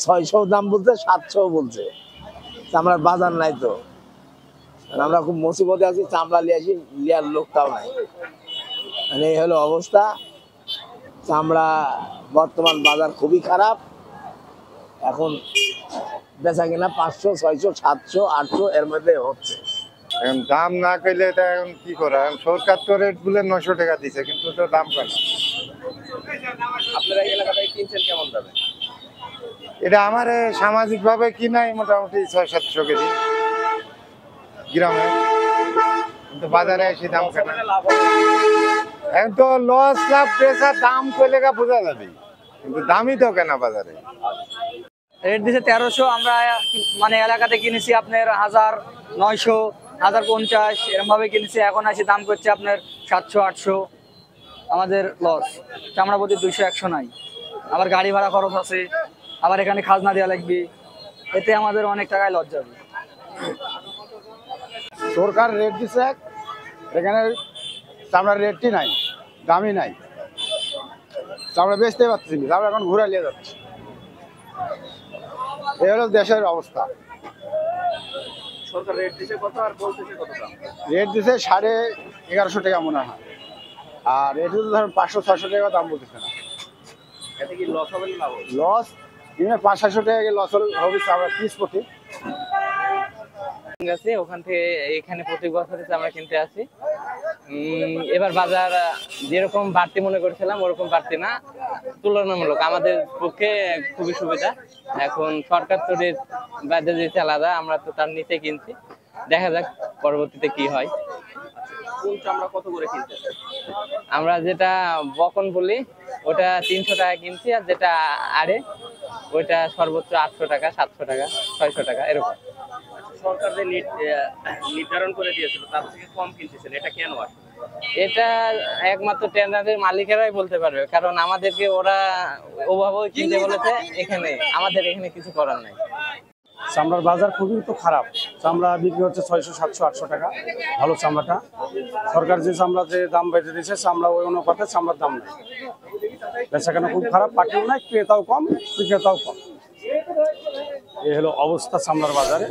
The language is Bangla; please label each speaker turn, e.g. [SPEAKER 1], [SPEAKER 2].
[SPEAKER 1] 600 দাম বলছে, 700 বলছে। চামড়ার বাজার নাই তো, আমরা খুব মুসিবতে আছি। চামড়া নিয়ে আসি, লিয়ার লোকটাও নাই। মানে এই হলো অবস্থা। চামড়া বর্তমান বাজার খুবই খারাপ। এখন বেচা কিনা 500, 600, 700, 800 এর মধ্যে হচ্ছে।
[SPEAKER 2] এখন দাম না কইলে এটা এখন কি করে? এখন সরকার তো রেট বলে 900 টাকা দিছে, কিন্তু তো দাম কম।
[SPEAKER 1] আপনারা এলাকায় কিনছেন কেমন দামে?
[SPEAKER 2] এটা আমার সামাজিক ভাবে কিনাই মোটামুটি 600-700 কেজি গ্রামে, কিন্তু বাজারে এসে দাম কেন? এখন তো লস লাভ বেচার দাম কইলে বোঝা যাবে, কিন্তু দামই তো কেনা বাজারে।
[SPEAKER 3] রেট দিছে 1300, আমরা মানে এলাকাতে কিনেছি আপনার 1900, 1050 এরকম ভাবে কিনেছি। এখন আসি দাম করছে আপনার 700-800। আমাদের লস। চামড়া প্রতি 200-100 নাই, আবার গাড়ি ভাড়া খরচ আছে, আবার এখানে খাজনা দেওয়া লাগবে। এতে আমাদের অনেক টাকায় লস যাবে।
[SPEAKER 4] সরকার রেট দিচ্ছে, এখানে চামড়ার রেটই নাই, দামই নাই। চামড়া বেচতে পারছি না, চামড়া এখন ঘুরে নিয়ে যাচ্ছে। এই হলো দেশের অবস্থা।
[SPEAKER 1] সরকার রেট দিছে কত আর বলতেছে কত দাম?
[SPEAKER 4] রেট দিছে 1150 টাকা মনে হয়, আর রেট দিতে ধরেন 500-600 টাকা দাম বলতেছে না।
[SPEAKER 1] এতে কি লস হবে না লাভ হবে?
[SPEAKER 4] লস 500-600 টাকা লস হবে চামড়া পিস প্রতি।
[SPEAKER 5] আছে ওখান থেকে এখানে প্রতি বছরে আমরা কিনতে আসি। এবার বাজার যেরকম বাড়তি মনে করেছিলাম ওরকম বাড়তি না, তুলনামূলক আমাদের পক্ষে খুবই সুবিধা। এখন সরকার তো রেট বাজার দিয়েছে আলাদা, আমরা তো তার নিচে কিনছি। দেখা যাক পরবর্তীতে কি হয়।
[SPEAKER 1] কোন চামড়া কত করে কিনতে?
[SPEAKER 5] আমরা যেটা বকন বলি ওটা 300 টাকা কিনছি, আর যেটা আড়ে ওইটা সর্বোচ্চ 800 টাকা, 700 টাকা, 600 টাকা এরকম।
[SPEAKER 1] সরকার যে নির্ধারণ করে দিয়েছিল তার থেকে কম কিনতেছেন, এটা কেন আসে?
[SPEAKER 5] এটা একমাত্র টেন্ডারের মালিকেরাই বলতে পারবে, কারণ আমাদেরকে ওরা ওভাবে কিনতে বলেছে। এখানে আমাদের এখানে কিছু করার নাই।
[SPEAKER 6] চামড়ার বাজার খুবই তো খারাপ। চামড়া বিক্রি হচ্ছে 600, 700, 800 টাকা ভালো চামড়াটা। সরকার যে চামড়া যে দাম বেঁধে দিয়েছে, চামড়া ওই অনুপাতে চামড়ার দাম নেই। বেচাকেনা খুব খারাপ, পাটিও নাই, ক্রেতাও কম, বিক্রেতাও কম। এই হলো অবস্থা চামড়ার বাজারে।